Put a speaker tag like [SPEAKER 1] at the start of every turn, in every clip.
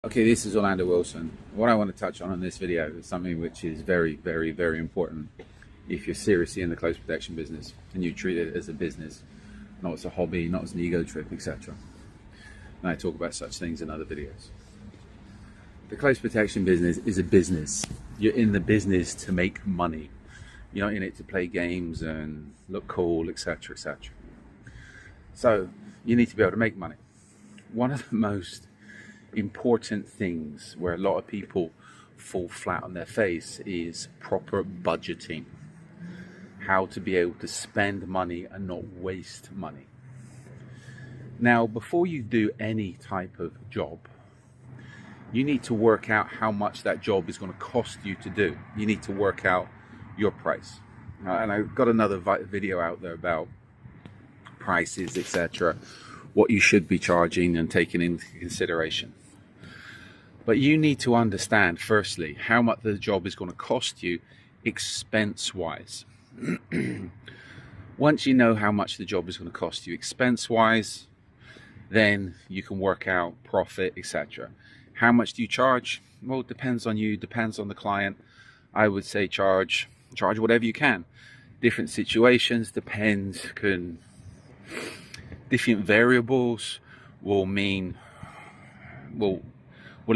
[SPEAKER 1] Okay, this is Orlando Wilson. What I want to touch on in this video is something which is very, very, very important if you're seriously in the close protection business and you treat it as a business, not as a hobby, not as an ego trip, etc. And I talk about such things in other videos. The close protection business is a business. You're in the business to make money. You're not in it to play games and look cool, etc., etc. So you need to be able to make money. One of the most important things where a lot of people fall flat on their face is proper budgeting. How to be able to spend money and not waste money. Now, before you do any type of job, you need to work out how much that job is going to cost you to do. You need to work out your price. And I've got another video out there about prices, etc., what you should be charging and taking into consideration. But you need to understand, firstly, how much the job is going to cost you expense-wise. Once you know how much the job is going to cost you expense-wise, then you can work out profit, etc. How much do you charge? Well, it depends on you, depends on the client. I would say charge whatever you can. Different situations different variables will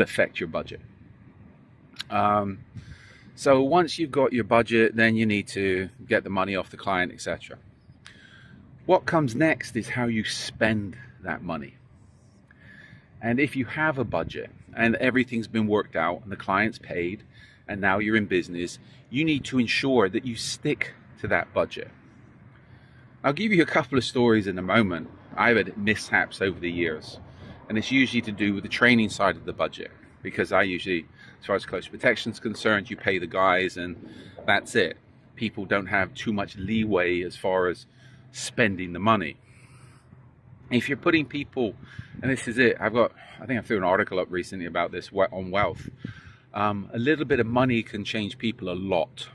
[SPEAKER 1] affect your budget. So once you've got your budget, then you need to get the money off the client, etc. What comes next is how you spend that money. And if you have a budget and everything's been worked out and the client's paid and now you're in business, you need to ensure that you stick to that budget. I'll give you a couple of stories in a moment. I've had mishaps over the years, and it's usually to do with the training side of the budget, because I usually, as far as close protection is concerned, you pay the guys and that's it. People don't have too much leeway as far as spending the money. If you're putting people, and this is it, I think I threw an article up recently about this on wealth. A little bit of money can change people a lot.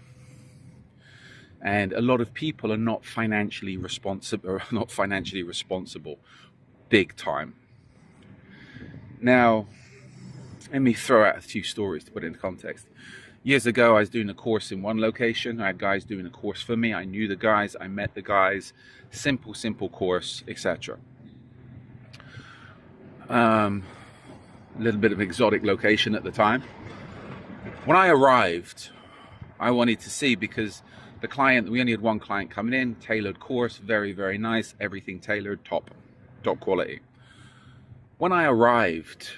[SPEAKER 1] And a lot of people are not financially responsible, big time. Now, let me throw out a few stories to put it into context. Years ago, I was doing a course in one location. I had guys doing a course for me. I knew the guys, I met the guys. Simple course, etc. A little bit of exotic location at the time. When I arrived, I wanted to see, because the client, we only had one client coming in, tailored course, very, very nice, everything tailored, top quality. When I arrived,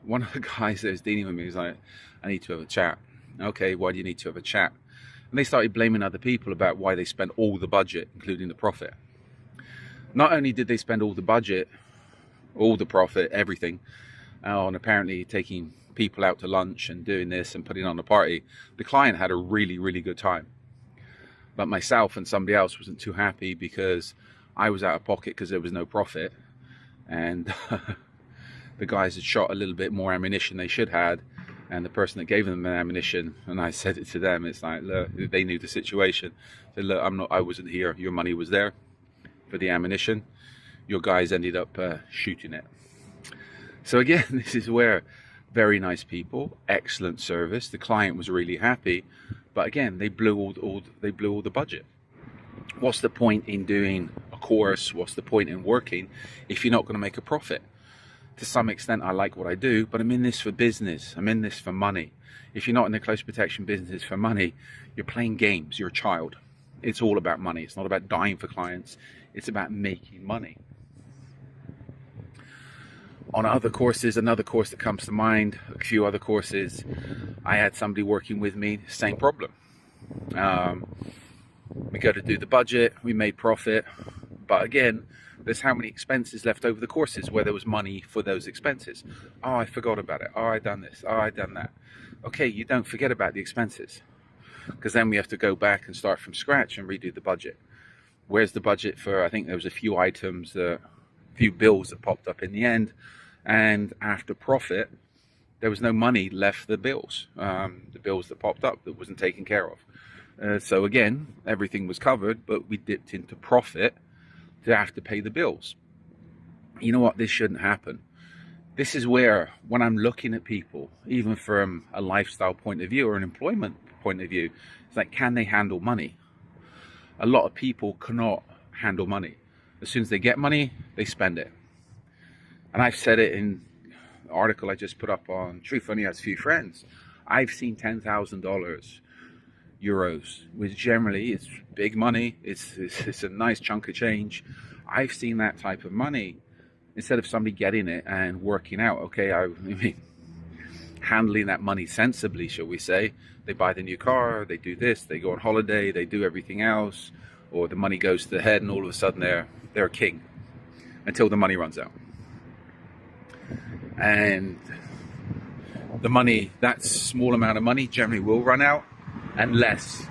[SPEAKER 1] one of the guys that was dealing with me was like, I need to have a chat. Okay, why do you need to have a chat? And they started blaming other people about why they spent all the budget, including the profit. Not only did they spend all the budget, all the profit, everything, on apparently taking people out to lunch and doing this and putting on a party, the client had a really, really good time. But myself and somebody else wasn't too happy because I was out of pocket because there was no profit. And the guys had shot a little bit more ammunition they should had. And the person that gave them the ammunition, and I said it to them, it's like, look, they knew the situation. I said, look, I wasn't here. Your money was there for the ammunition. Your guys ended up shooting it. So again, this is where very nice people, excellent service. The client was really happy. But again, they blew all the budget. What's the point in doing a course? What's the point in working if you're not going to make a profit? To some extent, I like what I do, but I'm in this for business. I'm in this for money. If you're not in the close protection business for money, you're playing games. You're a child. It's all about money. It's not about dying for clients. It's about making money. On other courses, another course that comes to mind, a few other courses, I had somebody working with me, same problem. We go to do the budget, we made profit, but again, there's how many expenses left over the courses where there was money for those expenses. Oh, I forgot about it. Oh, I done this. Oh, I done that. Okay, you don't forget about the expenses, because then we have to go back and start from scratch and redo the budget. Where's the budget for, I think there was a few items, a few bills that popped up in the end, and after profit, there was no money left for the bills that popped up that wasn't taken care of. So again, everything was covered, but we dipped into profit to have to pay the bills. You know what? This shouldn't happen. This is where, when I'm looking at people, even from a lifestyle point of view or an employment point of view, it's like, can they handle money? A lot of people cannot handle money. As soon as they get money, they spend it. And I've said it in the article I just put up on Truth Only Has Few Friends. I've seen $10,000 euros, which generally is big money. It's a nice chunk of change. I've seen that type of money. Instead of somebody getting it and working out, okay, I mean, handling that money sensibly, shall we say. They buy the new car, they do this, they go on holiday, they do everything else, or the money goes to the head and all of a sudden they're a king until the money runs out. And the money, that small amount of money generally will run out unless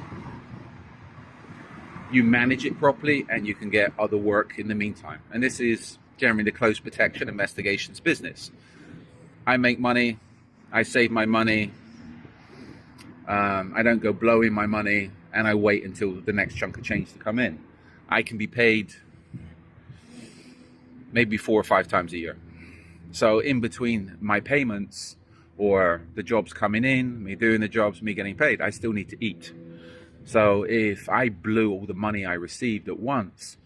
[SPEAKER 1] you manage it properly and you can get other work in the meantime. And this is generally the close protection investigations business. I make money, I save my money, I don't go blowing my money, and I wait until the next chunk of change to come in. I can be paid maybe 4 or 5 times a year. So in between my payments or the jobs coming in, me doing the jobs, me getting paid, I still need to eat. So if I blew all the money I received at once,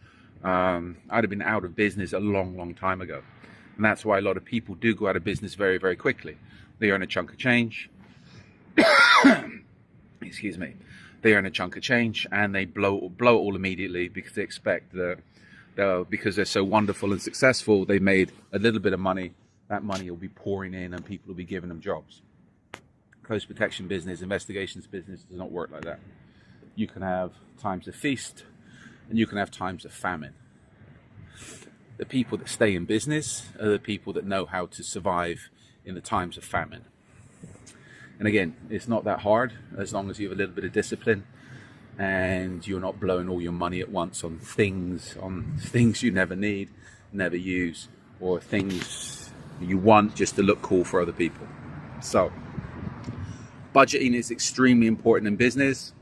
[SPEAKER 1] I'd have been out of business a long time ago. And that's why a lot of people do go out of business very quickly. They earn a chunk of change. Excuse me. They earn a chunk of change and they blow it all immediately because they expect that because they're so wonderful and successful, they made a little bit of money. That money will be pouring in and people will be giving them jobs. Close protection business, investigations business does not work like that. You can have times of feast and you can have times of famine. The people that stay in business are the people that know how to survive in the times of famine. And again, it's not that hard as long as you have a little bit of discipline and you're not blowing all your money at once on things you never need, never use, or things you want just to look cool for other people. So, budgeting is extremely important in business,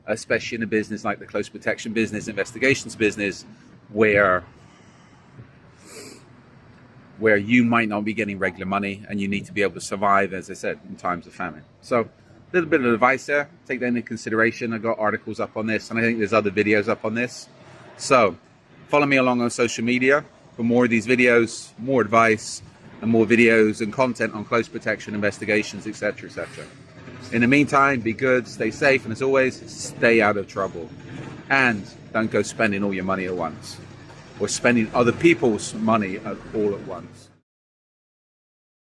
[SPEAKER 1] especially in a business like the close protection business, investigations business, where you might not be getting regular money and you need to be able to survive, as I said, in times of famine. So a little bit of advice there, take that into consideration. I've got articles up on this and I think there's other videos up on this. So follow me along on social media for more of these videos, more advice and more videos and content on close protection, investigations, etc., etc. In the meantime, be good, stay safe, and as always, stay out of trouble. And don't go spending all your money at once, or spending other people's money all at once.